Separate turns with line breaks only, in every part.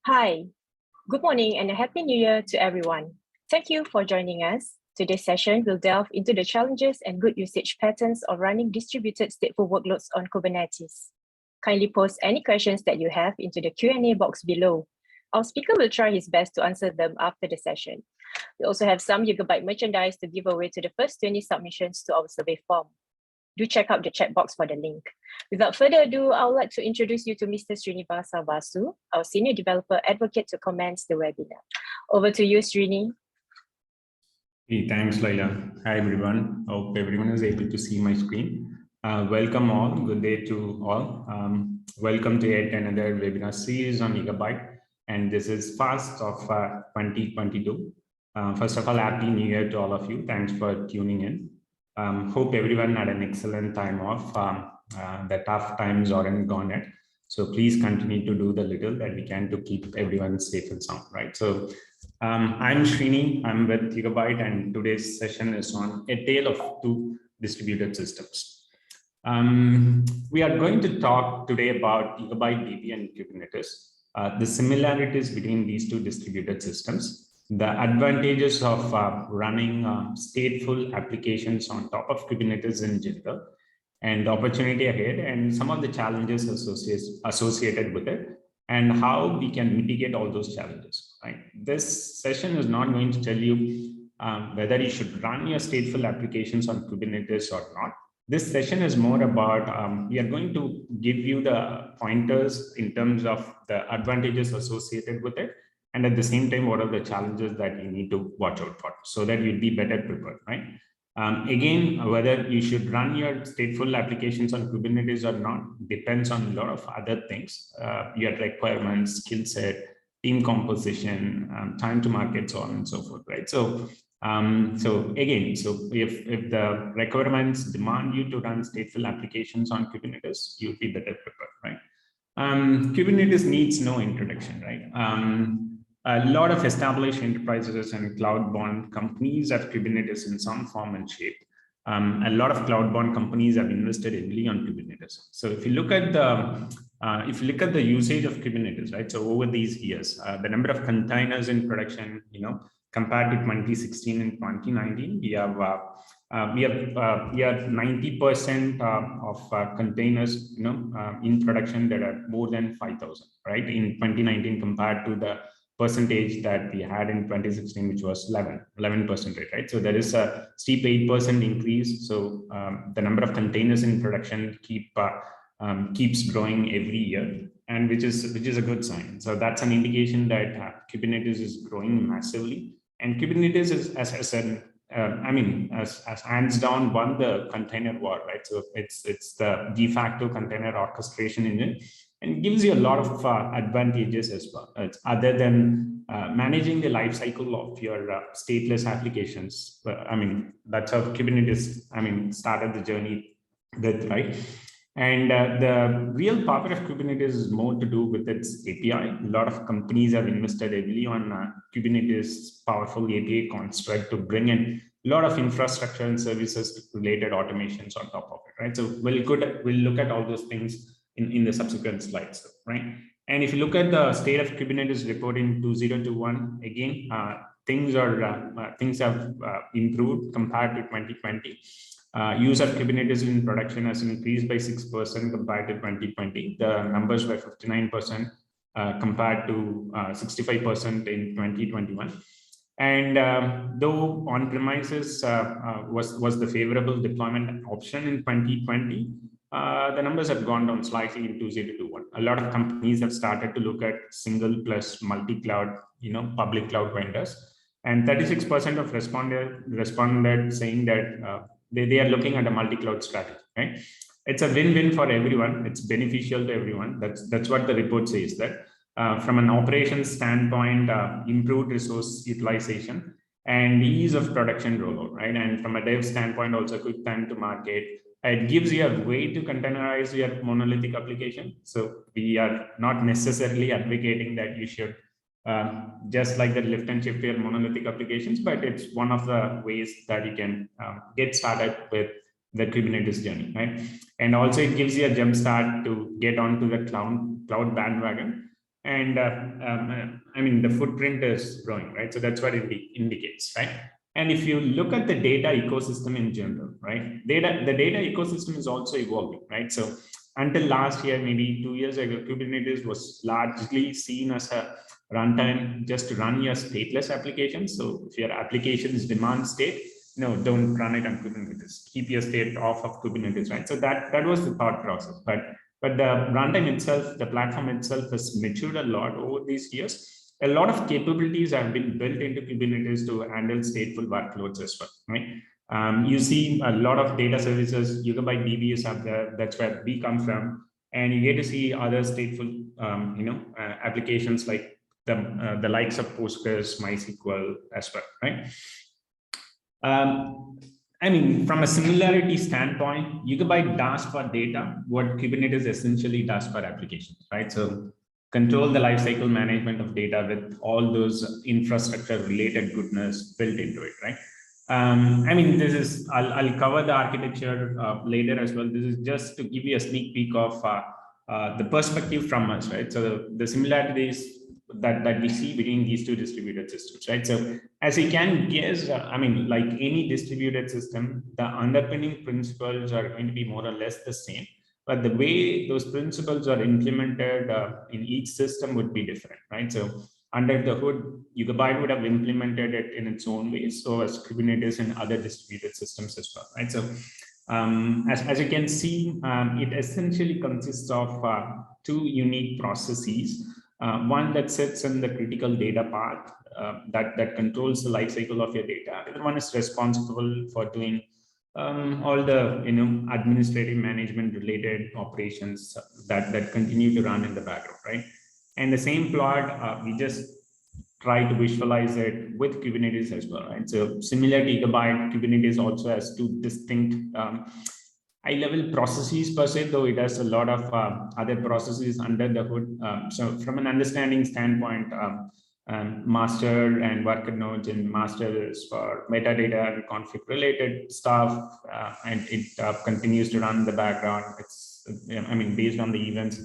Hi, good morning and a happy new year to everyone. Thank you for joining us. Today's session will delve into the challenges and good usage patterns of running distributed stateful workloads on Kubernetes. Kindly post any questions that you have into the Q&A box below. Our speaker will try his best to answer them after the session. We also have some Yugabyte merchandise to give away to the first 20 submissions to our survey form. Do check out the chat box for the link. Without further ado, I would like to introduce you to Mr. Srinivasa Vasu, our Senior Developer Advocate, to commence the webinar. Over to you, Srini.
Hey, thanks, Laila. Hi, everyone. Hope everyone is able to see my screen. Welcome all. Good day to all. Welcome to yet another webinar series on Yugabyte. And this is first of 2022. First of all, Happy New Year to all of you. Thanks for tuning in. Hope everyone had an excellent time off. The tough times aren't gone yet. So please continue to do the little that we can to keep everyone safe and sound, right? So I'm Srini, I'm with Yugabyte, and today's session is on a tale of two distributed systems. We are going to talk today about YugabyteDB and Kubernetes, the similarities between these two distributed systems, the advantages of running stateful applications on top of Kubernetes in general, and the opportunity ahead, and some of the challenges associated with it, and how we can mitigate all those challenges. Right? This session is not going to tell you whether you should run your stateful applications on Kubernetes or not. This session is more about, we are going to give you the pointers in terms of the advantages associated with it, and at the same time, what are the challenges that you need to watch out for so that you'll be better prepared, right? Again, whether you should run your stateful applications on Kubernetes or not depends on a lot of other things, your requirements, skill set, team composition, time to market, so on and so forth, right? So if the requirements demand you to run stateful applications on Kubernetes, you'll be better prepared, right? Kubernetes needs no introduction, right? A lot of established enterprises and cloud-born companies have Kubernetes in some form and shape. A lot of cloud-born companies have invested heavily on Kubernetes. So if you look at the usage of Kubernetes, right? So over these years, the number of containers in production, compared to 2016 and 2019, we have 90% of containers, in production that are more than 5,000, right? In 2019 compared to the percentage that we had in 2016, which was 11%, right? So there is a steep 8% increase. So the number of containers in production keeps growing every year, and which is a good sign. So that's an indication that Kubernetes is growing massively, and Kubernetes is, as I said, as hands down won the container war, right? So it's the de facto container orchestration engine, and gives you a lot of advantages as well. It's other than managing the life cycle of your stateless applications. That's how Kubernetes, started the journey with, right? And the real power of Kubernetes is more to do with its API. A lot of companies have invested heavily on Kubernetes powerful API construct to bring in a lot of infrastructure and services related automations on top of it, right? So we'll look at all those things in the subsequent slides, right? And if you look at the state of Kubernetes report in 2021, again, things have improved compared to 2020. Use of Kubernetes in production has increased by 6% compared to 2020. The numbers were 59% compared to 65% in 2021. And though on-premises was the favorable deployment option in 2020, the numbers have gone down slightly in 2021. A lot of companies have started to look at single plus multi-cloud, public cloud vendors, and 36% of responded saying that they are looking at a multi-cloud strategy, right? It's a win-win for everyone. It's beneficial to everyone. That's what the report says, that from an operations standpoint, improved resource utilization and ease of production rollout, right? And from a dev standpoint, also quick time to market. It gives you a way to containerize your monolithic application. So we are not necessarily advocating that you should just like that lift and shift your monolithic applications, but it's one of the ways that you can get started with the Kubernetes journey, right? And also it gives you a jump start to get onto the cloud bandwagon. And I mean, the footprint is growing, right? So that's what it indicates, right? And if you look at the data ecosystem in general, right? The data ecosystem is also evolving, right? So until last year, maybe 2 years ago, Kubernetes was largely seen as a runtime just to run your stateless applications. So if your applications demand state, no, don't run it on Kubernetes. Keep your state off of Kubernetes, right? So that was the thought process. But the runtime itself, the platform itself has matured a lot over these years. A lot of capabilities have been built into Kubernetes to handle stateful workloads as well, right? You see a lot of data services, YugabyteDB is up there. That's where we come from. And you get to see other stateful, applications like the likes of Postgres, MySQL as well, right? I mean, from a similarity standpoint, Yugabyte does for data what Kubernetes essentially does for applications, right? So control the lifecycle management of data with all those infrastructure related goodness built into it, right? I mean, this is, I'll cover the architecture later as well. This is just to give you a sneak peek of the perspective from us, right? So the similarities that we see between these two distributed systems, right? So as you can guess, I mean, like any distributed system, the underpinning principles are going to be more or less the same, but the way those principles are implemented in each system would be different, right? So under the hood, Yugabyte would have implemented it in its own way, so as Kubernetes and other distributed systems as well, right? So as you can see, it essentially consists of two unique processes. One that sits in the critical data path that controls the life cycle of your data. The other one is responsible for doing all the administrative management related operations that continue to run in the background, right? And the same plot, we just try to visualize it with Kubernetes as well, right? So similar to Gigabyte, Kubernetes also has two distinct high-level processes per se, though it has a lot of other processes under the hood. So from an understanding standpoint, master and worker nodes, and master is for metadata and config related stuff, and it continues to run in the background. It's, I mean, based on the events,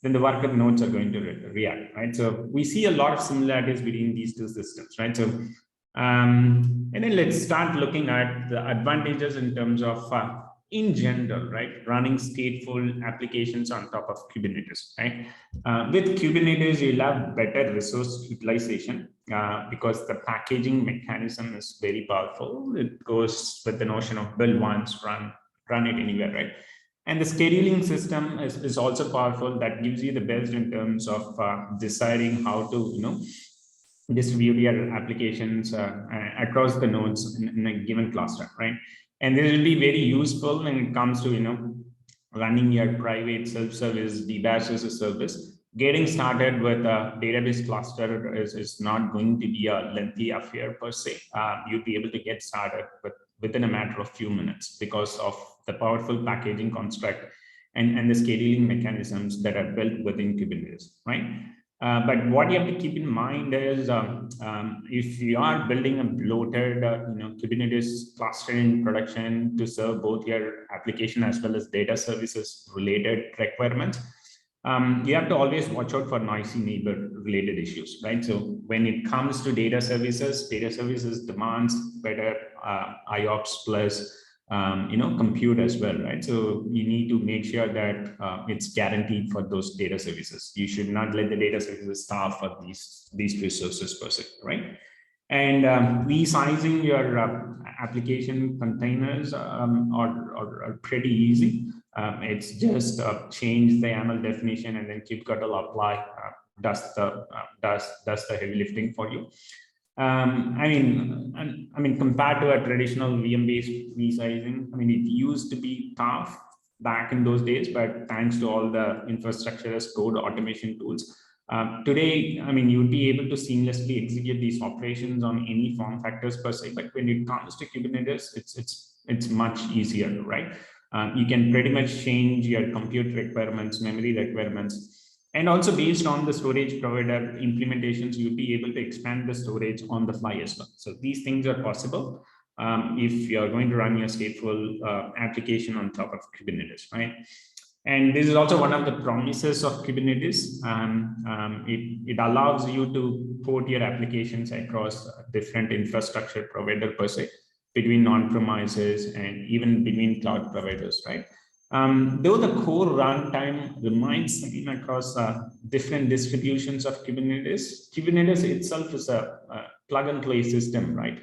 then the worker nodes are going to react, right? So we see a lot of similarities between these two systems, right? So and then let's start looking at the advantages in terms of in general, right? Running stateful applications on top of Kubernetes, right? With Kubernetes, you'll have better resource utilization because the packaging mechanism is very powerful. It goes with the notion of build once, run it anywhere, right? And the scheduling system is also powerful. That gives you the best in terms of deciding how to, distribute your applications across the nodes in a given cluster, right? And this will be very useful when it comes to, running your private self-service DBaaS as a service. Getting started with a database cluster is not going to be a lengthy affair per se. You'll be able to get started within a matter of few minutes because of the powerful packaging construct and the scaling mechanisms that are built within Kubernetes, right? But what you have to keep in mind is if you are building a bloated Kubernetes cluster in production to serve both your application as well as data services related requirements, you have to always watch out for noisy neighbor related issues, right? So when it comes to data services demands better IOPS plus compute as well, right? So you need to make sure that it's guaranteed for those data services. You should not let the data services starve for these resources per se, right? And resizing your application containers are pretty easy. It's just change the YAML definition and then kubectl apply does the heavy lifting for you. I mean, compared to a traditional VM-based resizing, I mean, it used to be tough back in those days, but thanks to all the infrastructure as code automation tools, today, I mean, you'd be able to seamlessly execute these operations on any form factors per se. But when it comes to Kubernetes, it's much easier, right? You can pretty much change your compute requirements, memory requirements. And also based on the storage provider implementations, you'll be able to expand the storage on the fly as well. So these things are possible if you're going to run your stateful application on top of Kubernetes, right? And this is also one of the promises of Kubernetes. It allows you to port your applications across different infrastructure provider per se, between on-premises and even between cloud providers, right? Though the core runtime remains same across different distributions of Kubernetes, Kubernetes itself is a plug-and-play system, right?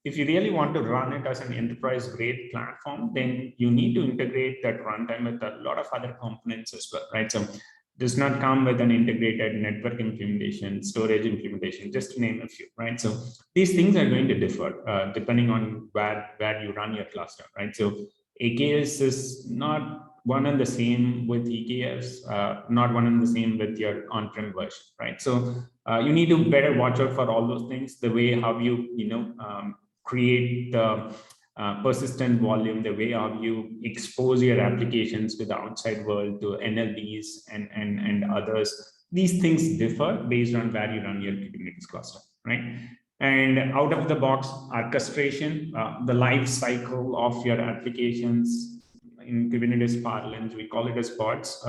If you really want to run it as an enterprise-grade platform, then you need to integrate that runtime with a lot of other components as well, right? So it does not come with an integrated network implementation, storage implementation, just to name a few, right? So these things are going to differ depending on where you run your cluster, right? So AKS is not one and the same with EKS, not one and the same with your on-prem version, right? So you need to better watch out for all those things, the way how you create the persistent volume, the way how you expose your applications to the outside world, to NLDs and others. These things differ based on where you run your Kubernetes cluster, right? And out of the box orchestration, the life cycle of your applications in Kubernetes parlance, we call it as pods,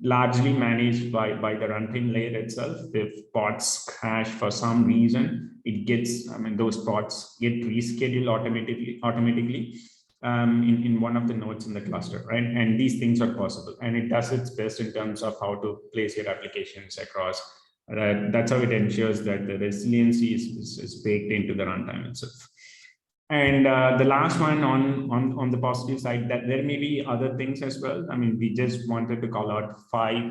largely managed by the runtime layer itself. If pods crash for some reason, it gets, those pods get rescheduled automatically in one of the nodes in the cluster, right? And these things are possible, and it does its best in terms of how to place your applications across. That's how it ensures that the resiliency is baked into the runtime itself. And the last one on the positive side, that there may be other things as well. We just wanted to call out five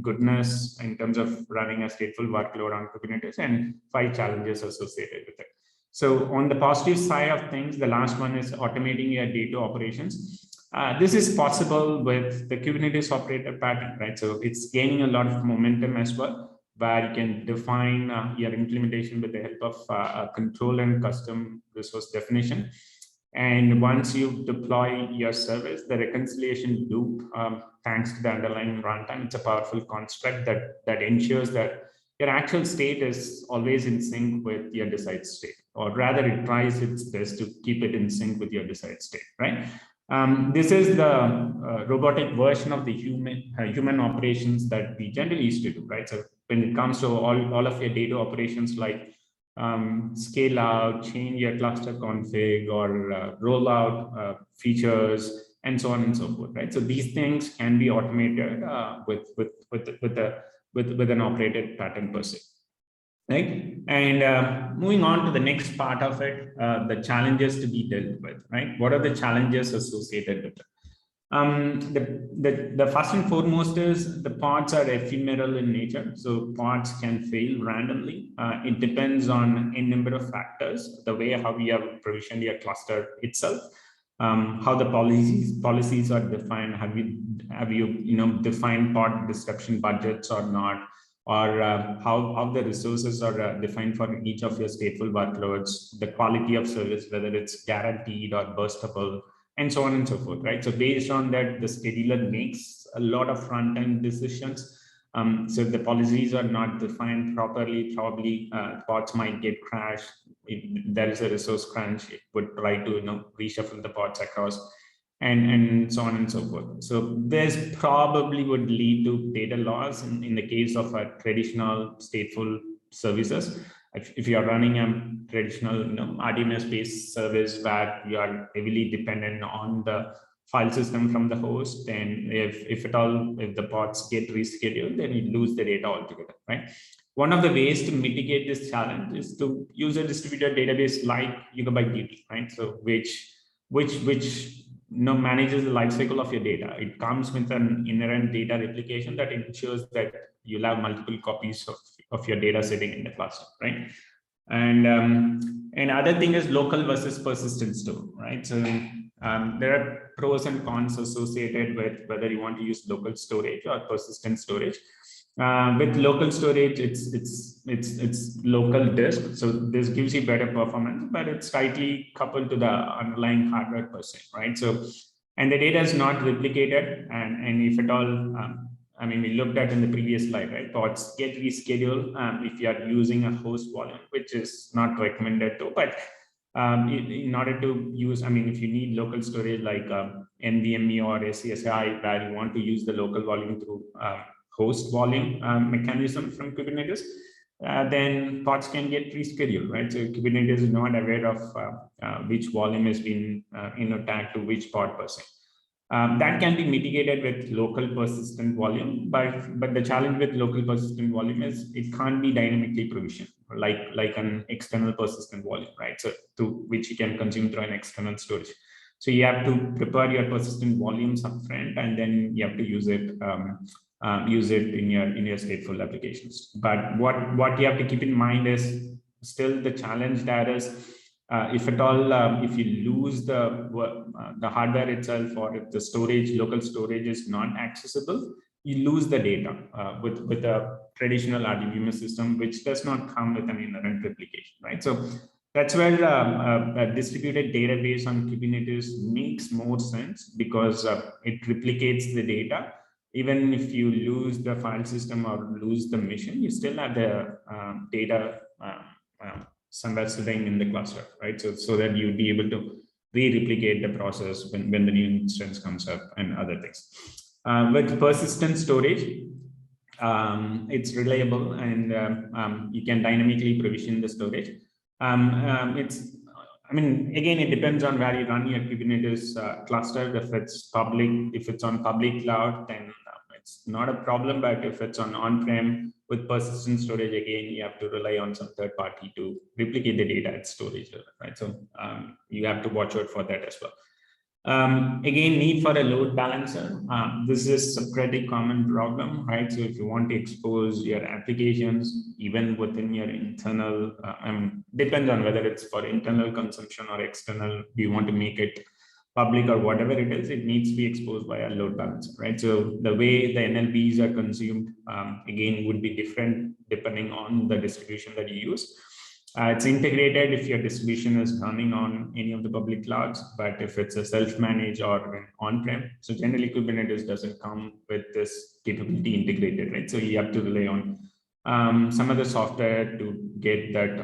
goodness in terms of running a stateful workload on Kubernetes, and 5 challenges associated with it. So on the positive side of things, the last one is automating your data operations. This is possible with the Kubernetes operator pattern, right? So it's gaining a lot of momentum as well, where you can define your implementation with the help of a control and custom resource definition. And once you deploy your service, the reconciliation loop, thanks to the underlying runtime, it's a powerful construct that ensures that your actual state is always in sync with your desired state, or rather it tries its best to keep it in sync with your desired state, right? This is the robotic version of the human operations that we generally used to do, right? So when it comes to all of your data operations, like scale out, change your cluster config, or roll out features, and so on and so forth, right? So these things can be automated with an operated pattern per se, right? And moving on to the next part of it, the challenges to be dealt with, right? What are the challenges associated with it? The first and foremost is the pods are ephemeral in nature, so pods can fail randomly. It depends on a number of factors: the way how you have provisioned your cluster itself, how the policies are defined. Have you defined pod disruption budgets or not? Or how the resources are defined for each of your stateful workloads, the quality of service, whether it's guaranteed or burstable, and so on and so forth, right? So based on that, the scheduler makes a lot of runtime decisions. So if the policies are not defined properly, probably pods might get crashed. If there is a resource crunch, it would try to reshuffle the pods across, and so on and so forth. So this probably would lead to data loss in the case of a traditional stateful services. If you are running a traditional RDMS-based service where you are heavily dependent on the file system from the host, and if the pods get rescheduled, then you lose the data altogether, right? One of the ways to mitigate this challenge is to use a distributed database like YugabyteDB, right? So which manages the lifecycle of your data. It comes with an inherent data replication that ensures that you'll have multiple copies of your data sitting in the cluster, right? And other thing is local versus persistent store, right? So there are pros and cons associated with whether you want to use local storage or persistent storage. With local storage, it's local disk, so this gives you better performance, but it's tightly coupled to the underlying hardware per se, right? So, and the data is not replicated, and if at all, we looked at in the previous slide, right? Pods get rescheduled if you are using a host volume, which is not recommended to, but in order to use, if you need local storage like NVMe or SCSI, where you want to use the local volume through host volume mechanism from Kubernetes, then pods can get rescheduled, right? So Kubernetes is not aware of which volume has been tagged to which pod per se. That can be mitigated with local persistent volume, but the challenge with local persistent volume is it can't be dynamically provisioned like an external persistent volume, right? So to which you can consume through an external storage. So you have to prepare your persistent volumes upfront, and then you have to use it in your stateful applications. But what you have to keep in mind is still the challenge there is, if at all, if you lose the hardware itself, or if the local storage is not accessible, you lose the data with a traditional RDBMS system, which does not come with an inherent replication, right? So that's where a distributed database on Kubernetes makes more sense, because it replicates the data. Even if you lose the file system or lose the machine, you still have the data somewhere sitting in the cluster, right? So that you'd be able to re-replicate the process when the new instance comes up and other things. With persistent storage, it's reliable, and you can dynamically provision the storage. Again, it depends on where you run your Kubernetes cluster. If it's on public cloud, then it's not a problem. But if it's on-prem with persistent storage, again, you have to rely on some third party to replicate the data at storage level, right? So you have to watch out for that as well. Again, need for a load balancer. This is a pretty common problem, right? So if you want to expose your applications, even within your internal, depends on whether it's for internal consumption or external, do you want to make it public or whatever it is, it needs to be exposed by a load balancer, right? So the way the NLBs are consumed, again, would be different depending on the distribution that you use. It's integrated if your distribution is running on any of the public clouds, but if it's a self-managed or on-prem, so generally Kubernetes doesn't come with this capability integrated, right? So you have to rely on some other software to get that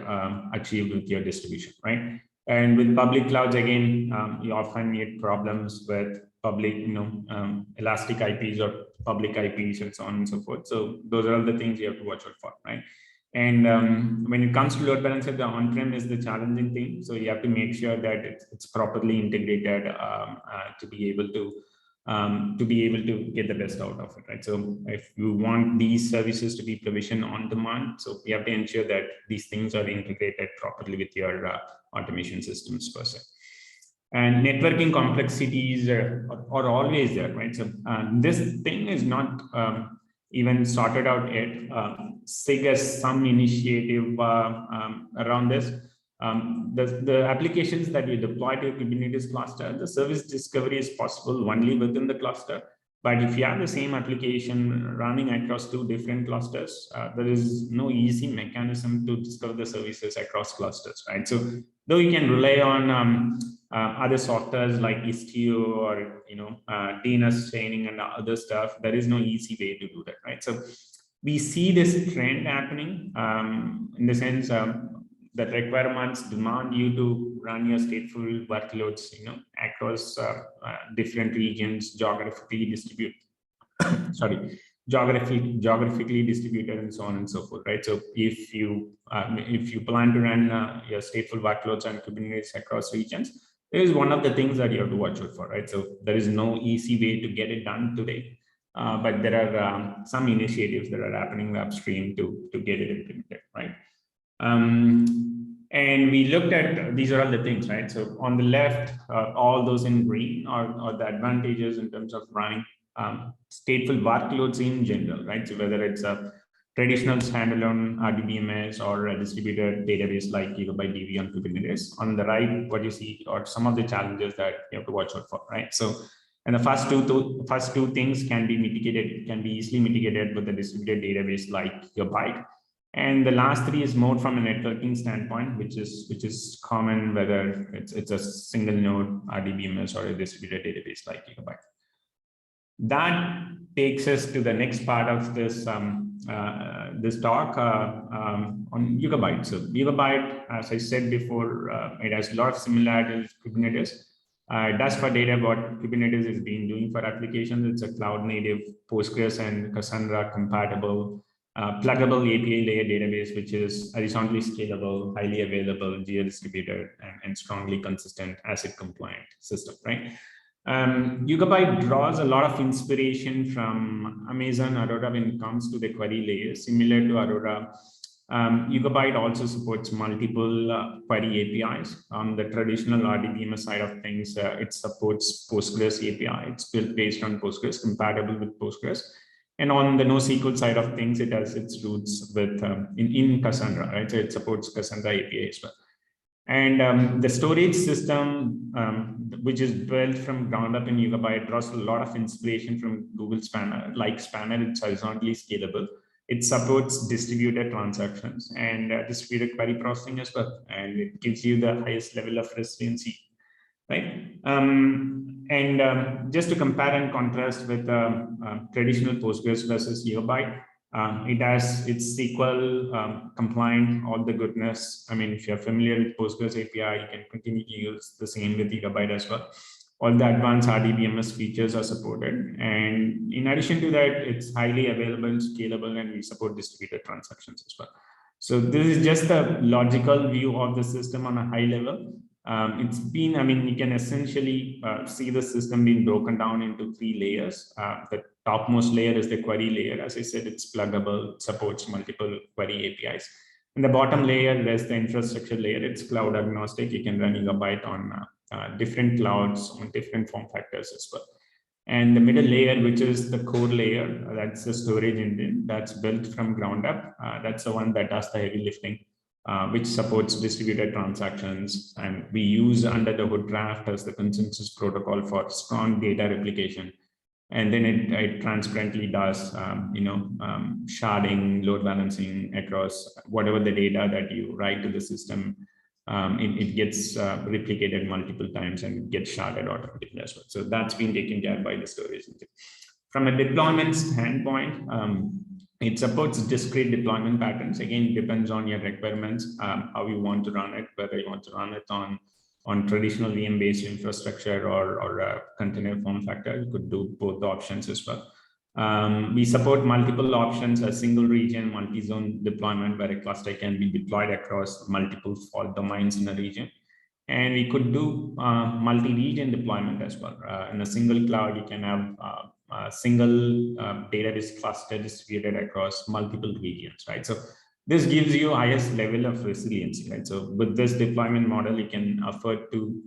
achieved with your distribution, right? And with public clouds, again, you often meet problems with public, elastic IPs or public IPs and so on and so forth. So those are all the things you have to watch out for, right? And when it comes to load balancer, the on-prem is the challenging thing. So you have to make sure that it's properly integrated to be able to get the best out of it, right? So if you want these services to be provisioned on demand, so you have to ensure that these things are integrated properly with your automation systems per se. And networking complexities are always there, right? So this thing is not even sorted out yet. SIG has some initiative around this. The applications that you deploy to your Kubernetes cluster, the service discovery is possible only within the cluster. But if you have the same application running across two different clusters, there is no easy mechanism to discover the services across clusters, right? So though you can rely on other softwares like Istio or DNS training and other stuff, there is no easy way to do that, right? So we see this trend happening in the sense that requirements demand you to run your stateful workloads, across different regions, geographically distributed. Geographically distributed, and so on and so forth, right? So if you plan to run your stateful workloads on Kubernetes across regions, there is one of the things that you have to watch out for, right? So there is no easy way to get it done today, but there are some initiatives that are happening upstream to get it implemented, right? And we looked at, these are all the things, right? So on the left, all those in green are the advantages in terms of running stateful workloads in general, right? So whether it's a traditional standalone RDBMS or a distributed database like YugabyteDB on Kubernetes. On the right, what you see are some of the challenges that you have to watch out for, right? So, and the first two things can be easily mitigated with a distributed database like Yugabyte. And the last three is more from a networking standpoint, which is common whether it's a single node RDBMS or a distributed database like Yugabyte. That takes us to the next part of this this talk on Yugabyte. So Yugabyte, as I said before, it has a lot of similarities with Kubernetes. It does for data what Kubernetes has been doing for applications. It's a cloud-native Postgres and Cassandra compatible, pluggable API layer database, which is horizontally scalable, highly available, geo-distributed, and strongly consistent ACID compliant system, right? Yugabyte draws a lot of inspiration from Amazon Aurora when it comes to the query layer. Similar to Aurora, Yugabyte also supports multiple query APIs. On the traditional RDBMS side of things, it supports Postgres API. It's built based on Postgres, compatible with Postgres. And on the NoSQL side of things, it has its roots with in Cassandra, right? So it supports Cassandra API as well. And the storage system, which is built from ground up in Yugabyte, draws a lot of inspiration from Google Spanner. Like Spanner, it's horizontally scalable. It supports distributed transactions and distributed query processing as well. And it gives you the highest level of resiliency, right? Just to compare and contrast with traditional Postgres versus Yugabyte, it's SQL compliant, all the goodness. I mean, if you're familiar with Postgres API, you can continue to use the same with Yugabyte as well. All the advanced RDBMS features are supported. And in addition to that, it's highly available, scalable, and we support distributed transactions as well. So this is just a logical view of the system on a high level. It's been, I mean, you can essentially see the system being broken down into 3 layers. The topmost layer is the query layer. As I said, it's pluggable, supports multiple query APIs. And the bottom layer, there's the infrastructure layer. It's cloud agnostic. You can run Yugabyte on different clouds, on different form factors as well. And the middle layer, which is the core layer, that's the storage engine that's built from ground up. That's the one that does the heavy lifting, which supports distributed transactions. And we use under the hood Raft as the consensus protocol for strong data replication. And then it transparently does, sharding, load balancing across whatever the data that you write to the system. It gets replicated multiple times and it gets sharded automatically as well. So that's been taken care of by the storage engine. From a deployment standpoint, it supports discrete deployment patterns. Again, it depends on your requirements, how you want to run it, whether you want to run it on traditional VM-based infrastructure or a container form factor. You could do both options as well. We support multiple options, a single region, multi-zone deployment, where a cluster can be deployed across multiple fault domains in a region. And we could do multi-region deployment as well. In a single cloud, you can have a single database cluster distributed across multiple regions, right? So this gives you highest level of resiliency, right? So with this deployment model, you can afford to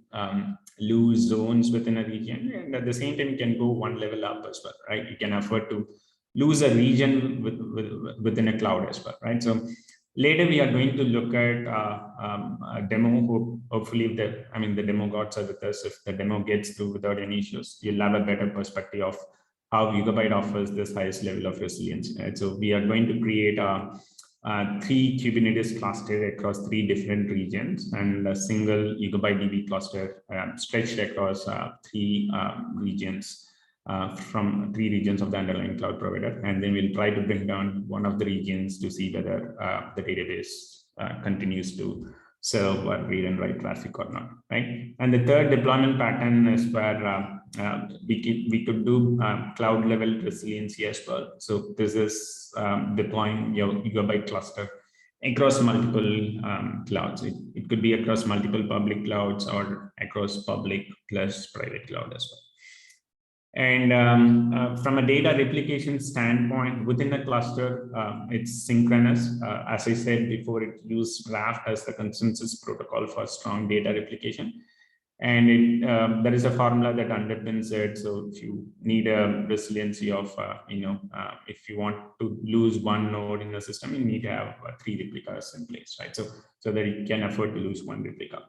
lose zones within a region, and at the same time, you can go one level up as well, right? You can afford to lose a region within a cloud as well, right? So later we are going to look at a demo. Hopefully, the demo gods are with us. If the demo gets through without any issues, you'll have a better perspective of how Yugabyte offers this highest level of resilience, right? So we are going to create 3 Kubernetes clusters across 3 different regions and a single YugabyteDB cluster stretched across 3 regions from 3 regions of the underlying cloud provider. And then we'll try to bring down one of the regions to see whether the database continues to serve or read and write traffic or not, right? And the third deployment pattern is where we could do cloud level resiliency as well. So this is deploying your Yugabyte cluster across multiple clouds. It could be across multiple public clouds or across public plus private cloud as well. And from a data replication standpoint, within a cluster, it's synchronous. As I said before, it uses Raft as the consensus protocol for strong data replication. And there is a formula that underpins it. So if you need a resiliency of, if you want to lose one node in the system, you need to have 3 replicas in place, right? So that you can afford to lose 1 replica.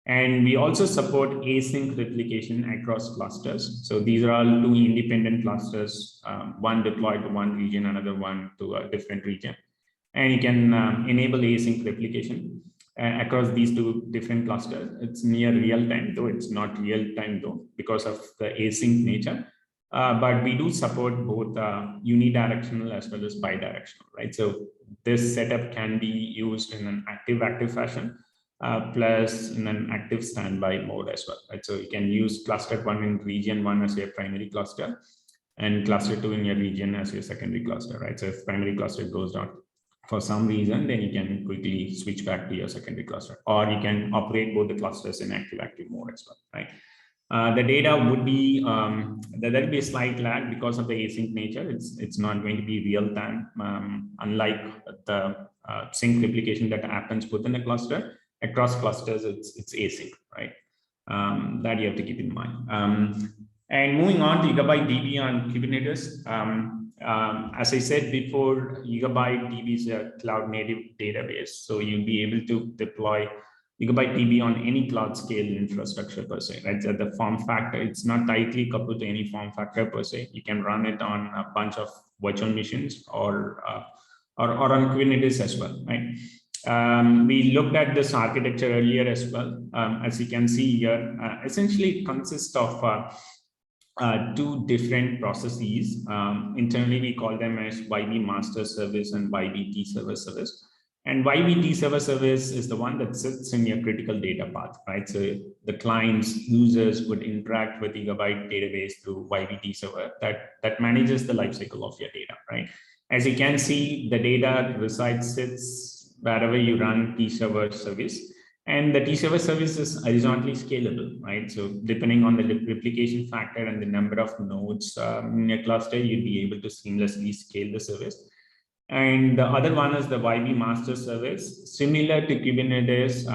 And we also support async replication across clusters. So these are all 2 independent clusters, one deployed to one region, another one to a different region. And you can enable async replication across these 2 different clusters. It's near real time, though it's not real time though, because of the async nature. But we do support both unidirectional as well as bidirectional, right? So this setup can be used in an active fashion. plus in an active standby mode as well, right? So you can use cluster 1 in region 1 as your primary cluster and cluster 2 in your region as your secondary cluster, right? So if primary cluster goes down for some reason, then you can quickly switch back to your secondary cluster, or you can operate both the clusters in active mode as well, right? The data would be, there'll be a slight lag because of the async nature. It's not going to be real time, unlike the sync replication that happens within a cluster. Across clusters, it's async, right? That you have to keep in mind. And moving on to YugabyteDB on Kubernetes. As I said before, YugabyteDB is a cloud native database. So you'll be able to deploy YugabyteDB on any cloud scale infrastructure per se, right? So the form factor, it's not tightly coupled to any form factor per se. You can run it on a bunch of virtual machines or on Kubernetes as well, right? We looked at this architecture earlier as well. As you can see here, essentially it consists of two different processes. Internally, we call them as YB master service and YBT server service. And YBT server service is the one that sits in your critical data path, right? So the clients, users would interact with Gigabyte database through YBT server that manages the lifecycle of your data, right? As you can see, the data sits wherever you run T server service. And the T server service is horizontally scalable, right? So depending on the replication factor and the number of nodes in your cluster, you'll be able to seamlessly scale the service. And the other one is the YB master service. Similar to Kubernetes,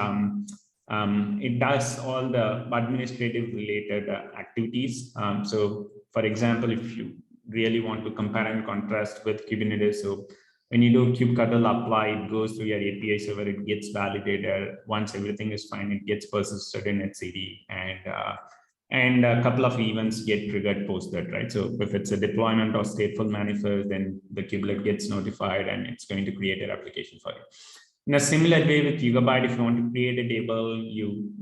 it does all the administrative related activities. So for example, if you really want to compare and contrast with Kubernetes, so when you do kubectl apply, it goes through your API server, it gets validated. Once everything is fine, it gets persisted in etcd, and a couple of events get triggered post that, right? So if it's a deployment or stateful manifest, then the kubelet gets notified and it's going to create an application for you. In a similar way with Yugabyte, if you want to create a table, you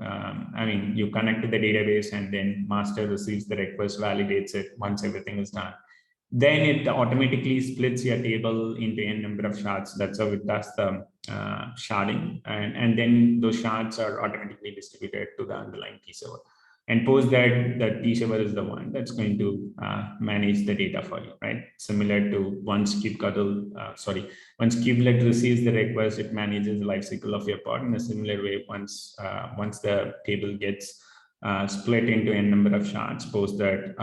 connect to the database and then master receives the request, validates it. Once everything is done, then it automatically splits your table into n number of shards. That's how it does the sharding. And then those shards are automatically distributed to the underlying T server. And post that, the T server is the one that's going to manage the data for you, right? Similar to once kubelet receives the request, it manages the lifecycle of your pod. In a similar way, once the table gets split into n number of shards, post that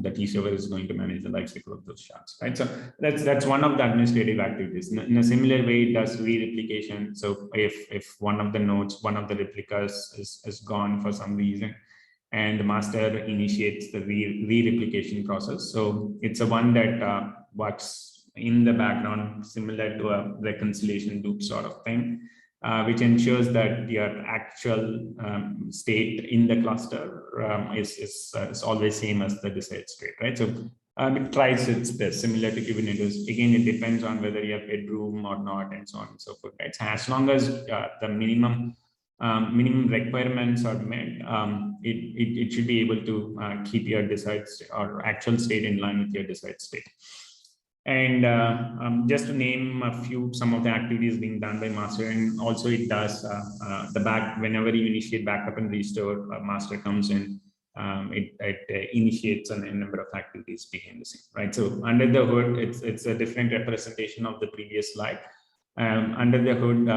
the T server is going to manage the lifecycle of those shards, right? So that's one of the administrative activities. In a similar way, it does re-replication. So if one of the nodes, one of the replicas is gone for some reason, and the master initiates the re-replication process. So it's a one that works in the background, similar to a reconciliation loop sort of thing, which ensures that your actual state in the cluster is always same as the desired state, right? So it tries its best, similar to Kubernetes. Again, it depends on whether you have bedroom or not, and so on and so forth, right? So as long as the minimum requirements are met, it should be able to keep your desired state or actual state in line with your desired state. And just to name some of the activities being done by master, and also it does whenever you initiate backup and restore, master comes in, it initiates a number of activities behind the scene, right? So under the hood, it's a different representation of the previous slide. Under the hood,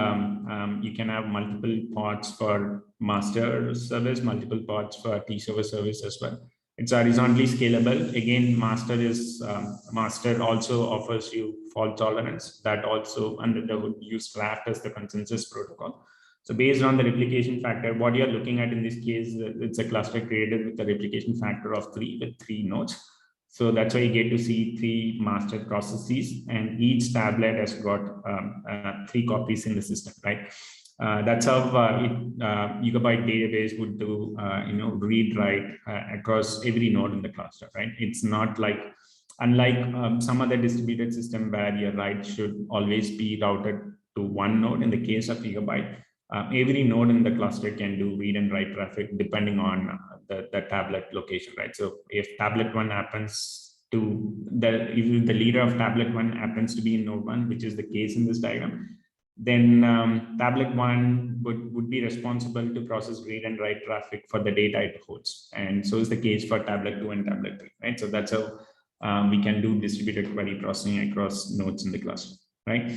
you can have multiple pods for master service, multiple pods for T server service as well. It's horizontally scalable. Again, master also offers you fault tolerance. That also under the hood use Raft as the consensus protocol. So based on the replication factor, what you're looking at in this case, it's a cluster created with a replication factor of 3 with 3 nodes. So that's why you get to see 3 master processes, and each tablet has got 3 copies in the system, right? That's how Yugabyte database would do, read write across every node in the cluster, right? It's not like, unlike some other distributed system where your write should always be routed to one node. In the case of Yugabyte, every node in the cluster can do read and write traffic depending on the tablet location, right? So if tablet 1 happens to if the leader of tablet 1 happens to be in node 1, which is the case in this diagram, Then tablet 1 would be responsible to process read and write traffic for the data it holds. And so is the case for tablet 2 and tablet 3, right? So that's how we can do distributed query processing across nodes in the cluster, right?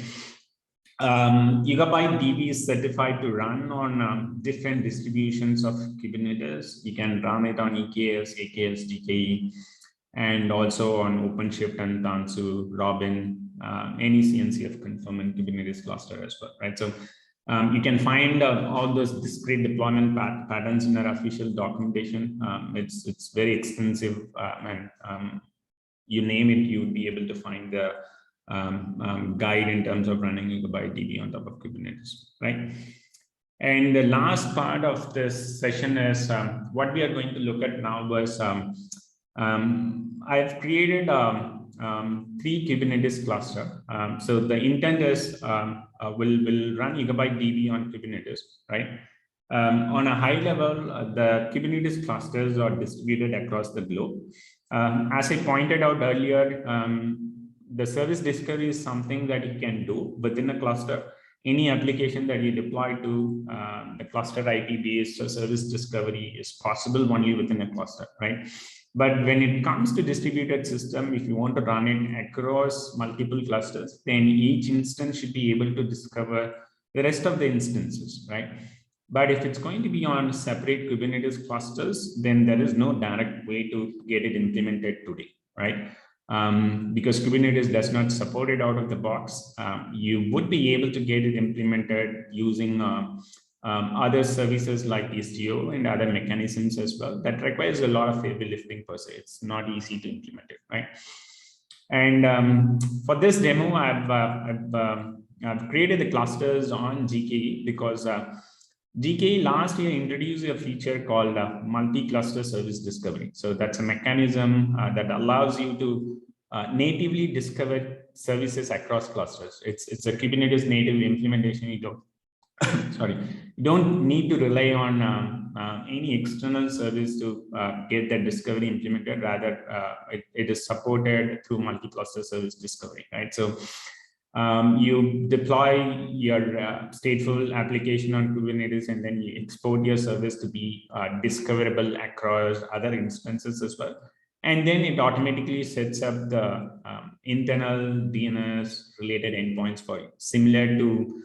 YugabyteDB is certified to run on different distributions of Kubernetes. You can run it on EKS, AKS, GKE, and also on OpenShift and Tanzu, Robin, any CNCF confirm and Kubernetes cluster as well, right? So you can find all those discrete deployment patterns in our official documentation. It's very extensive, and you name it, you would be able to find the guide in terms of running YugabyteDB on top of Kubernetes, right? And the last part of this session is what we are going to look at now was I've created 3 Kubernetes cluster. So the intent is we'll run YugabyteDB on Kubernetes, right? On a high level, the Kubernetes clusters are distributed across the globe. As I pointed out earlier, the service discovery is something that you can do within a cluster. Any application that you deploy to the cluster IP-based service discovery is possible only within a cluster, right? But when it comes to distributed system, if you want to run it across multiple clusters, then each instance should be able to discover the rest of the instances, right? But if it's going to be on separate Kubernetes clusters, then there is no direct way to get it implemented today, right? Because Kubernetes does not support it out of the box. You would be able to get it implemented using other services like Istio and other mechanisms as well. That requires a lot of heavy lifting per se. It's not easy to implement it, right? And for this demo, I've created the clusters on GKE because GKE last year introduced a feature called multi-cluster service discovery. So that's a mechanism that allows you to natively discover services across clusters. It's a Kubernetes native implementation. You don't need to rely on any external service to get that discovery implemented. Rather, it is supported through multi-cluster service discovery, right? So you deploy your stateful application on Kubernetes, and then you export your service to be discoverable across other instances as well. And then it automatically sets up the internal DNS related endpoints for you, similar to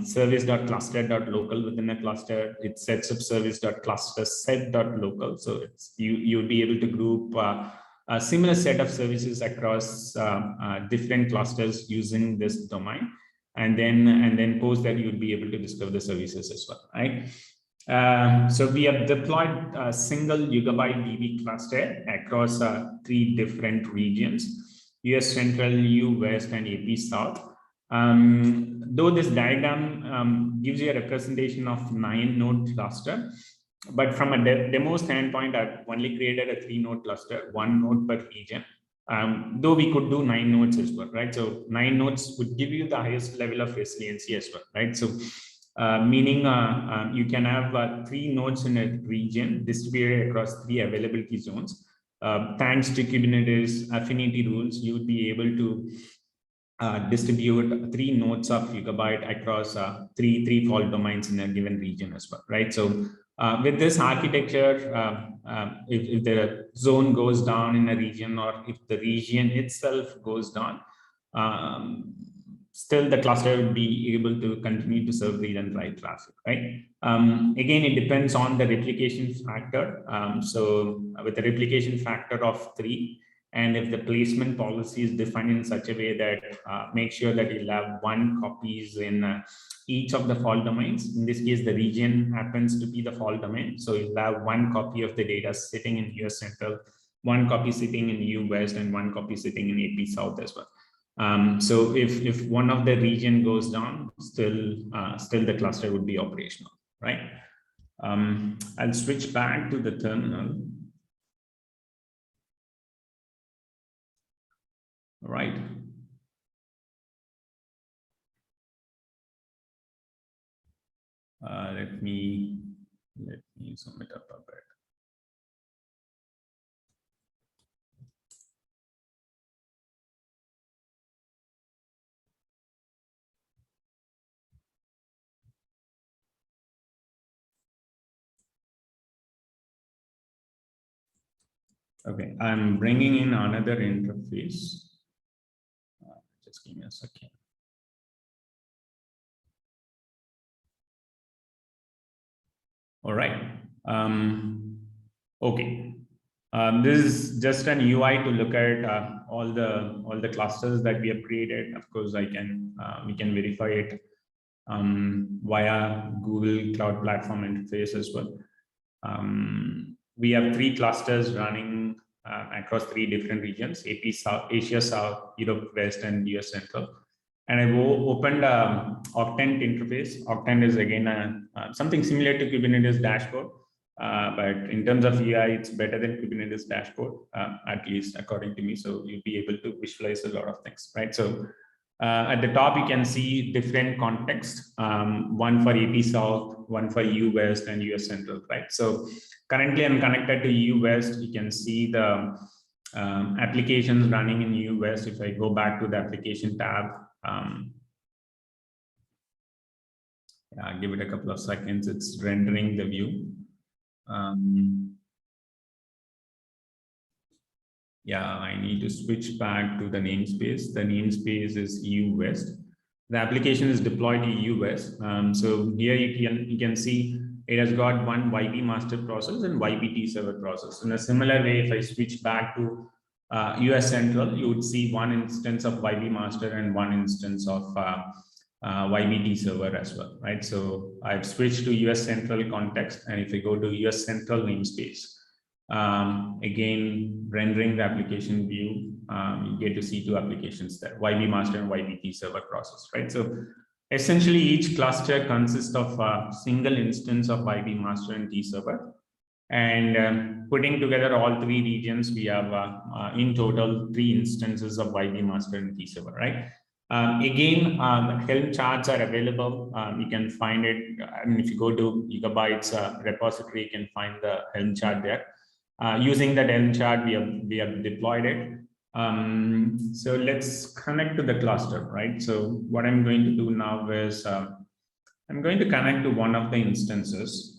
service.cluster.local within a cluster. It sets up service.cluster_set.local. So you'll be able to group a similar set of services across different clusters using this domain, and then post that you'll be able to discover the services as well, right? So we have deployed a single YugabyteDB cluster across 3 different regions: US Central, EU West, and AP South. Though this diagram gives you a representation of 9-node cluster, but from a demo standpoint, I've only created a 3-node cluster, 1 node per region. Though we could do 9 nodes as well, right? So 9 nodes would give you the highest level of resiliency as well, right? So meaning you can have 3 nodes in a region distributed across 3 availability zones. Thanks to Kubernetes affinity rules, you would be able to distribute 3 nodes of Yugabyte across three fault domains in a given region as well, right? So with this architecture, if the zone goes down in a region, or if the region itself goes down, still the cluster will be able to continue to serve read and write traffic, right? Again, it depends on the replication factor. So with the replication factor of 3, and if the placement policy is defined in such a way that make sure that you'll have 1 copies in each of the fault domains. In this case, the region happens to be the fault domain. So you'll have 1 copy of the data sitting in US Central, 1 copy sitting in EU West, and 1 copy sitting in AP South as well. So if one of the region goes down, still the cluster would be operational, right? I'll switch back to the terminal. All right. Let me zoom it up a bit. Okay, I'm bringing in another interface. Just give me a second. All right. Okay. This is just an UI to look at all the clusters that we have created. Of course, we can verify it via Google Cloud Platform interface as well. We have 3 clusters running across 3 different regions: AP South, Asia South, Europe West, and US Central. And I've opened Octant interface. Octant is again something similar to Kubernetes dashboard, but in terms of UI, it's better than Kubernetes dashboard, at least according to me. So you'll be able to visualize a lot of things, right? So at the top, you can see different contexts, one for AP South, one for EU West, and US Central, right? So currently, I'm connected to EU West. You can see the applications running in EU West. If I go back to the application tab, give it a couple of seconds. It's rendering the view. I need to switch back to the namespace. The namespace is EU West. The application is deployed to EU West. So here you can see it has got one YB master process and YBT server process. In a similar way, if I switch back to US Central, you would see one instance of YB master and one instance of YBT server as well, right? So I've switched to US Central context, and if I go to US Central namespace, again, rendering the application view, you get to see 2 applications there: YB master and YBT server process, right? So essentially, each cluster consists of a single instance of YB master and T server. And putting together all 3 regions, we have in total 3 instances of YB master and T server, right? Again, Helm charts are available. You can find it. I mean, if you go to Yugabyte's repository, you can find the Helm chart there. Using that Helm chart, we have deployed it. So let's connect to the cluster, right? So what I'm going to do now is I'm going to connect to one of the instances.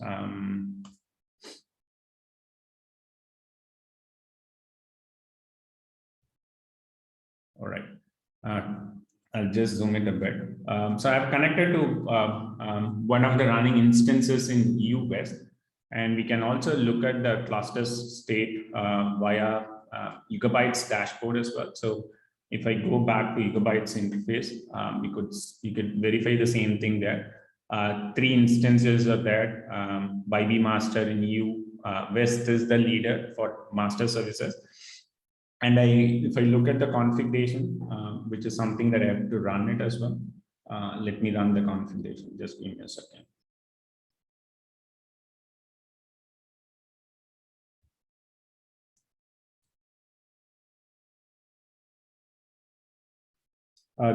All right. I'll just zoom it a bit. So I've connected to one of the running instances in EU West, and we can also look at the cluster's state via Yugabyte's dashboard as well. So if I go back to Yugabyte's interface, you could verify the same thing there. 3 instances are there. YB master in EU West is the leader for master services. And if I look at the configuration, which is something that I have to run it as well. Let me run the configuration. Just give me a second.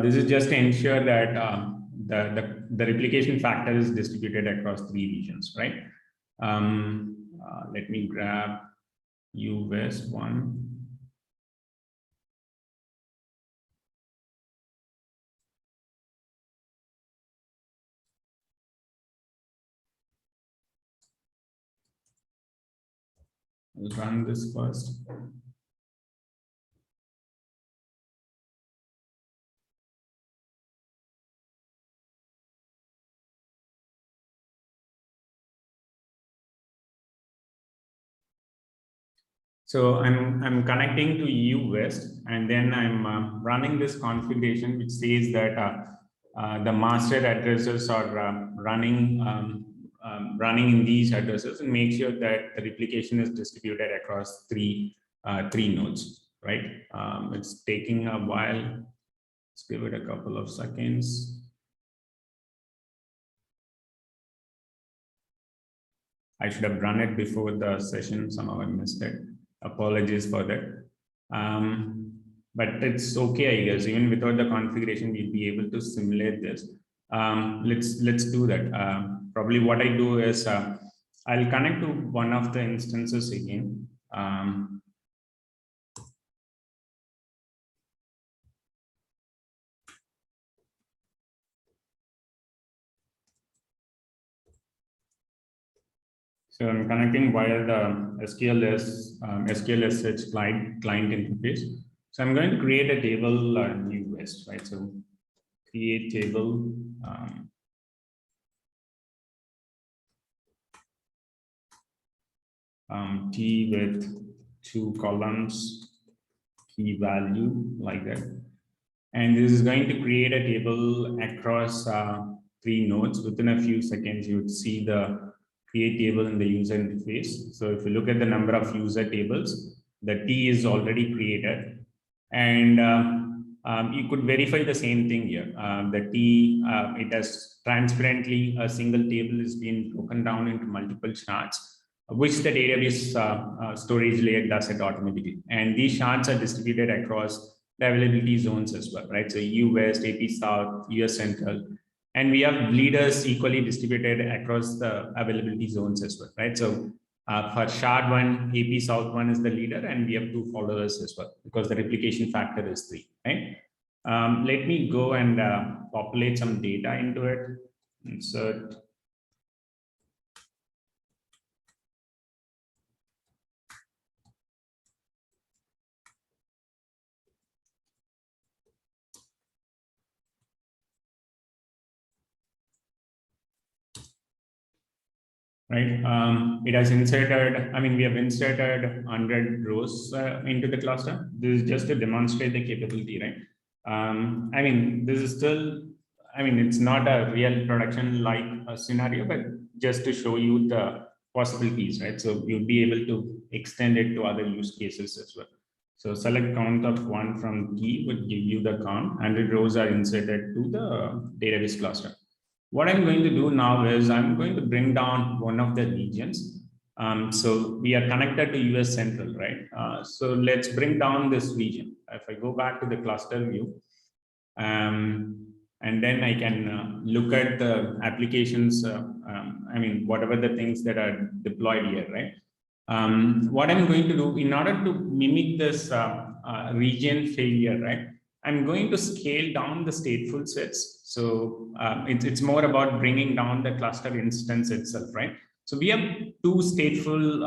This is just to ensure that the replication factor is distributed across 3 regions, right? Let me grab EU West one. I'll run this first. So I'm connecting to EU West, and then I'm running this configuration, which says that the master addresses are running in these addresses, and make sure that the replication is distributed across three nodes, right? It's taking a while. Let's give it a couple of seconds. I should have run it before the session. Somehow I missed it. Apologies for that. But it's okay, I guess. Even without the configuration, we'll be able to simulate this. Let's do that. Probably what I do is I'll connect to one of the instances again. So I'm connecting via the SQLSH client interface. So I'm going to create a table new list, right? So create table. T with 2 columns, key value like that. And this is going to create a table across 3 nodes. Within a few seconds, you would see the create table in the user interface. So if you look at the number of user tables, the T is already created. And you could verify the same thing here. The T, it has transparently a single table is being broken down into multiple shards, which the database storage layer does it automatically. And these shards are distributed across the availability zones as well, right? So EU West, AP South, US Central, and we have leaders equally distributed across the availability zones as well, right? So for shard 1, AP South 1 is the leader, and we have 2 followers as well, because the replication factor is 3, right? Let me go and populate some data into it. Insert. Right, it has inserted, we have inserted 100 rows into the cluster. This is just to demonstrate the capability, right? This is still, it's not a real production like a scenario, but just to show you the possibilities, right? So you'll be able to extend it to other use cases as well. So select count of 1 from key would give you the count. 100 rows are inserted to the database cluster. What I'm going to do now is I'm going to bring down one of the regions. So we are connected to US Central, right? So let's bring down this region. If I go back to the cluster view, and then I can look at the applications, whatever the things that are deployed here, right? What I'm going to do in order to mimic this region failure, right? I'm going to scale down the stateful sets. So it's more about bringing down the cluster instance itself, right? So we have 2 stateful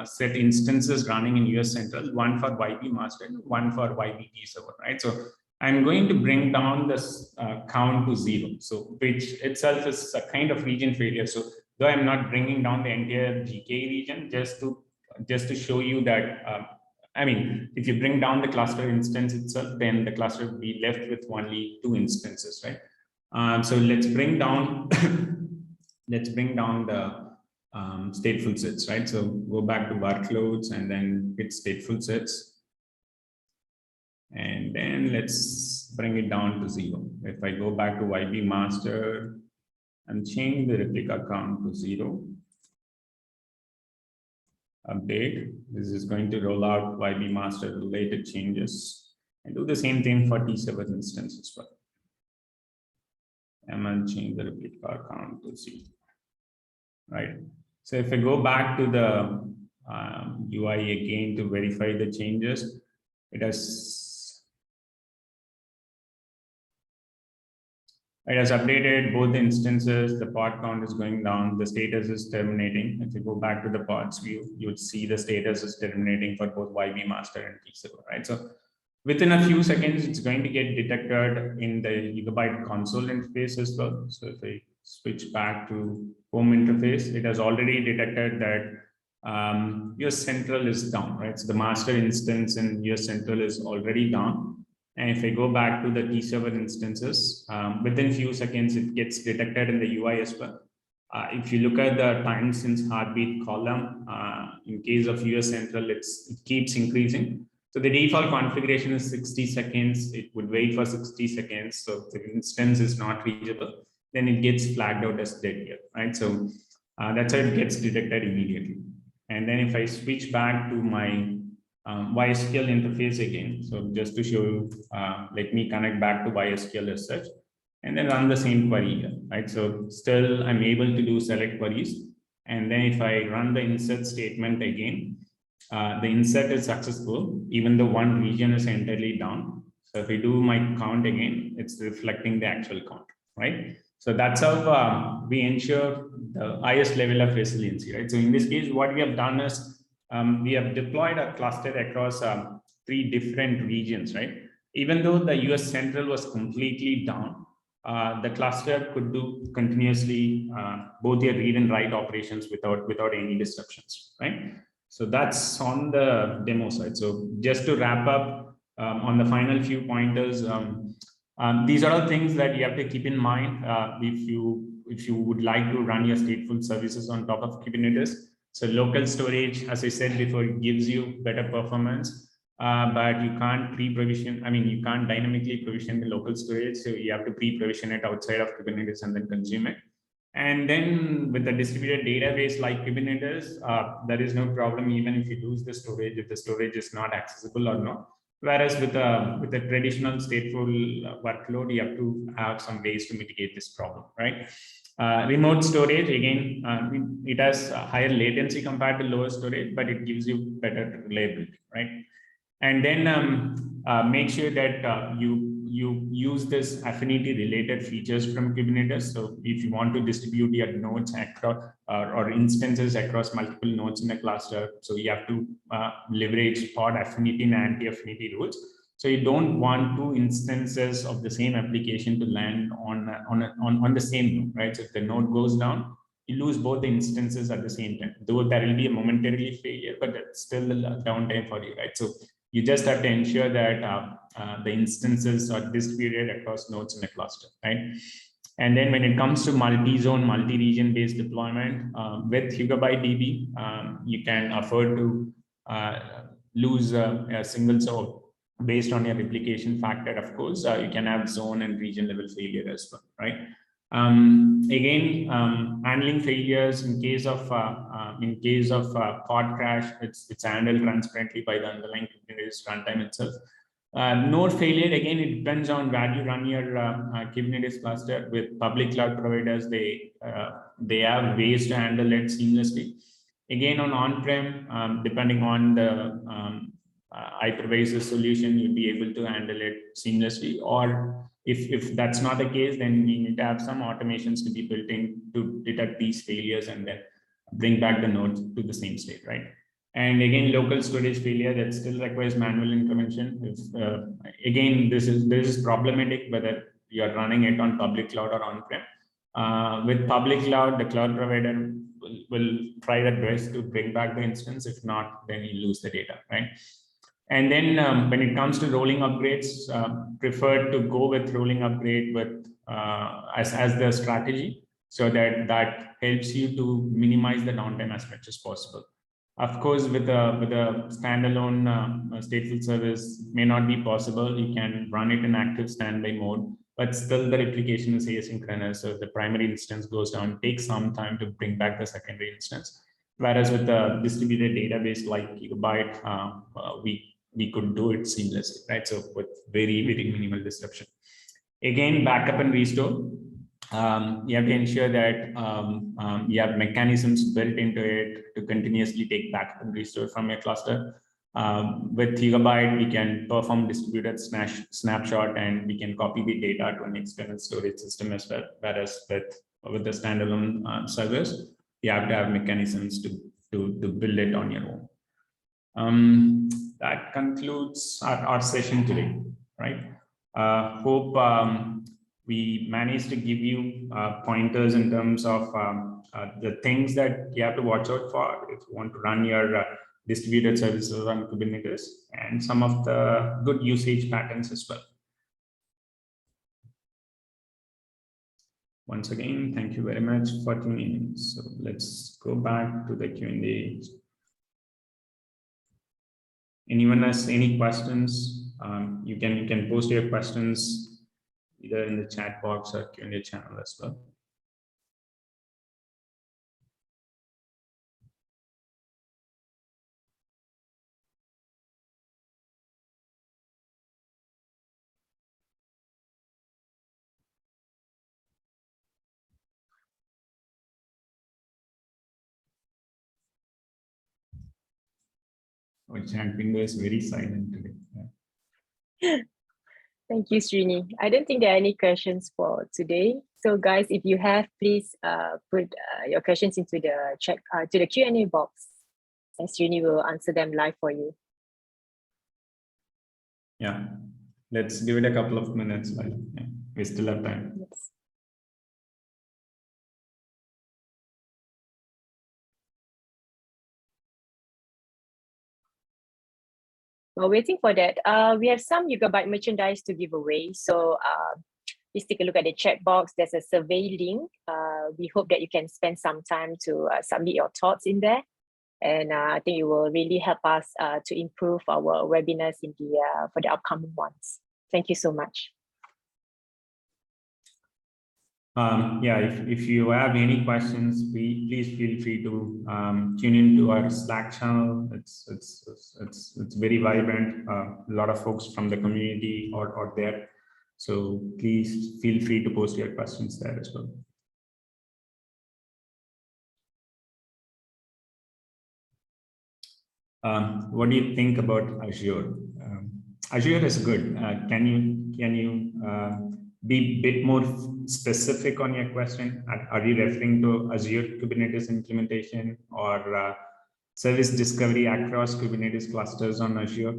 set instances running in US Central, one for YB master, one for YBT server, right? So I'm going to bring down this count to 0. So which itself is a kind of region failure. So though I'm not bringing down the entire GK region, just to show you that, if you bring down the cluster instance itself, then the cluster will be left with only 2 instances, right? So let's bring down the stateful sets, right? So go back to workloads and then hit stateful sets. And then let's bring it down to 0. If I go back to YB master and change the replica count to 0, update. This is going to roll out YB master related changes and do the same thing for T7 instance as well. And I'll change the replica count to 0, right? So if I go back to the UI again to verify the changes, it has updated both the instances. The pod count is going down. The status is terminating. If you go back to the pods view, you would see the status is terminating for both YB master and T7, right? So within a few seconds, it's going to get detected in the Yugabyte console interface as well. So if I switch back to home interface, it has already detected that US Central is down, right? So the master instance in US Central is already down. And if I go back to the T7 instances, within few seconds, it gets detected in the UI as well. If you look at the time since heartbeat column, in case of US Central, it keeps increasing. So the default configuration is 60 seconds. It would wait for 60 seconds. So if the instance is not reachable, then it gets flagged out as dead here, right? So that's how it gets detected immediately. And then if I switch back to my YSQL interface again. So just to show you, let me connect back to YSQL as such, and then run the same query here, right? So still I'm able to do select queries. And then if I run the insert statement again, the insert is successful, even though one region is entirely down. So if I do my count again, it's reflecting the actual count, right? So that's how we ensure the highest level of resiliency, right? So in this case, what we have done is we have deployed a cluster across 3 different regions, right? Even though the US Central was completely down, the cluster could do continuously both your read and write operations without any disruptions, right? So that's on the demo side. So just to wrap up on the final few pointers, these are all things that you have to keep in mind if you would like to run your stateful services on top of Kubernetes. So local storage, as I said before, gives you better performance. But you can't pre-provision, I mean, you can't dynamically provision the local storage. So you have to pre-provision it outside of Kubernetes and then consume it. And then with a distributed database like Kubernetes, there is no problem even if you lose the storage, if the storage is not accessible or not. Whereas with a traditional stateful workload, you have to have some ways to mitigate this problem, right? Remote storage, again, it has a higher latency compared to lower storage, but it gives you better reliability, right? And then make sure that you use this affinity related features from Kubernetes. So if you want to distribute your nodes across or instances across multiple nodes in a cluster, so you have to leverage pod affinity and anti-affinity rules. So you don't want 2 instances of the same application to land on the same node, right? So if the node goes down, you lose both the instances at the same time. Though there will be a momentarily failure, but it's still a downtime for you, right? So you just have to ensure that the instances are distributed across nodes in a cluster, right? And then when it comes to multi-zone, multi-region based deployment, with YugabyteDB, you can afford to lose a single zone based on your replication factor. Of course, you can have zone and region level failure as well, right? Again, handling failures in case of pod crash, it's handled transparently by the underlying Kubernetes runtime itself. Node failure, again, it depends on where you run your Kubernetes cluster. With public cloud providers, they have ways to handle it seamlessly. Again, on-prem, depending on the hypervisor solution, you'll be able to handle it seamlessly. Or if that's not the case, then we need to have some automations to be built in to detect these failures and then bring back the node to the same state, right? And again, local storage failure that still requires manual intervention. Again, this is problematic whether you're running it on public cloud or on-prem. With public cloud, the cloud provider will try their best to bring back the instance. If not, then you lose the data, right? And then when it comes to rolling upgrades, prefer to go with rolling upgrade with as the strategy, so that helps you to minimize the downtime as much as possible. Of course, with a standalone stateful service may not be possible. You can run it in active standby mode, but still the replication is asynchronous. So if the primary instance goes down, it takes some time to bring back the secondary instance. Whereas with a distributed database like Yugabyte, we could do it seamlessly, right? So with very, very minimal disruption. Again, backup and restore. You have to ensure that you have mechanisms built into it to continuously take backup and restore from your cluster. With Yugabyte, we can perform distributed snapshot and we can copy the data to an external storage system as well. Whereas with the standalone servers, you have to have mechanisms to build it on your own. That concludes our session today, right? Hope we managed to give you pointers in terms of the things that you have to watch out for if you want to run your distributed services on Kubernetes, and some of the good usage patterns as well. Once again, thank you very much for tuning in. So let's go back to the Q&A. Anyone has any questions? You can post your questions either in the chat box or Q&A channel as well. Our chat window is very silent today. Yeah.
Thank you, Srini. I don't think there are any questions for today. So guys, if you have, please put your questions into the chat, to the Q&A box, and Srini will answer them live for you.
Yeah, let's give it a couple of minutes. Yeah, we still have time.
Yes. While waiting for that, we have some Yugabyte merchandise to give away. So please take a look at the chat box. There's a survey link. We hope that you can spend some time to submit your thoughts in there. And I think it will really help us to improve our webinars in the for the upcoming ones. Thank you so much.
Yeah, if you have any questions, please feel free to tune into our Slack channel. It's very vibrant. A lot of folks from the community are there. So please feel free to post your questions there as well. What do you think about Azure? Azure is good. Can you be a bit more specific on your question? Are you referring to Azure Kubernetes implementation or service discovery across Kubernetes clusters on Azure?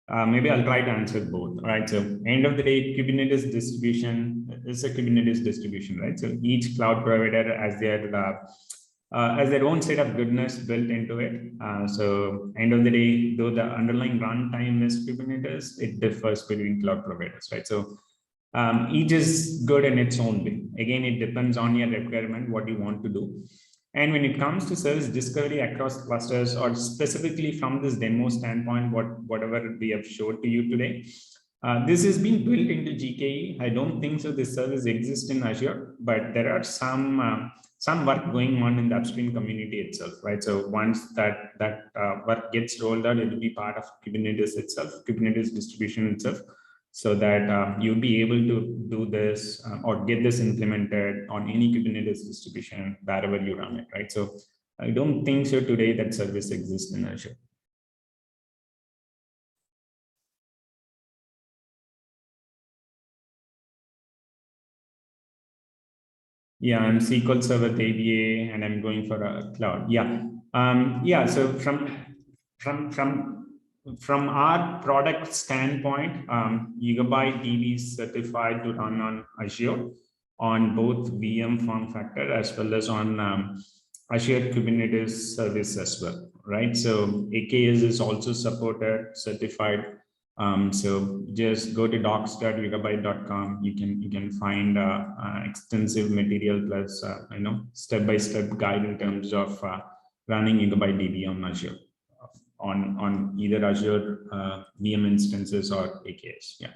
Maybe I'll try to answer both. All right. So end of the day, Kubernetes distribution is a Kubernetes distribution, right? So each cloud provider has their own set of goodness built into it. So end of the day, though the underlying runtime is Kubernetes, it differs between cloud providers, right? So each is good in its own way. Again, it depends on your requirement, what you want to do. And when it comes to service discovery across clusters, or specifically from this demo standpoint, whatever we have showed to you today, this has been built into GKE. I don't think so this service exists in Azure, but there are some work going on in the upstream community itself, right? So once that work gets rolled out, it will be part of Kubernetes itself, Kubernetes distribution itself, so that you'll be able to do this or get this implemented on any Kubernetes distribution wherever you run it, right? So I don't think so today that service exists in Azure. Yeah, I'm SQL Server DBA, and I'm going for a cloud. Yeah, yeah. So from our product standpoint, YugabyteDB is certified to run on Azure on both VM form factor as well as on Azure Kubernetes service as well, right? So AKS is also supported, certified. So just go to docs.yugabyte.com. You can find extensive material plus step-by-step guide in terms of running YugabyteDB on Azure, on either Azure VM instances or AKS. Yeah.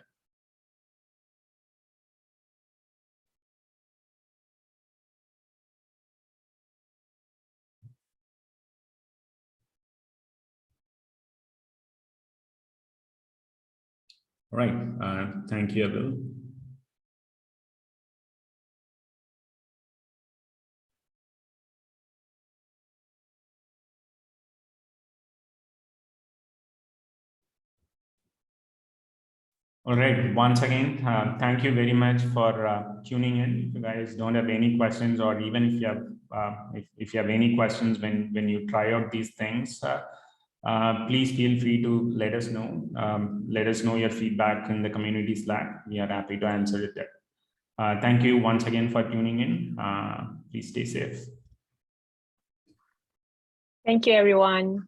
All right. Thank you, Abel. All right. Once again, thank you very much for tuning in. If you guys don't have any questions, or even if you have if you have any questions when you try out these things, please feel free to let us know. Let us know your feedback in the community Slack. We are happy to answer it there. Thank you once again for tuning in. Please stay safe.
Thank you, everyone.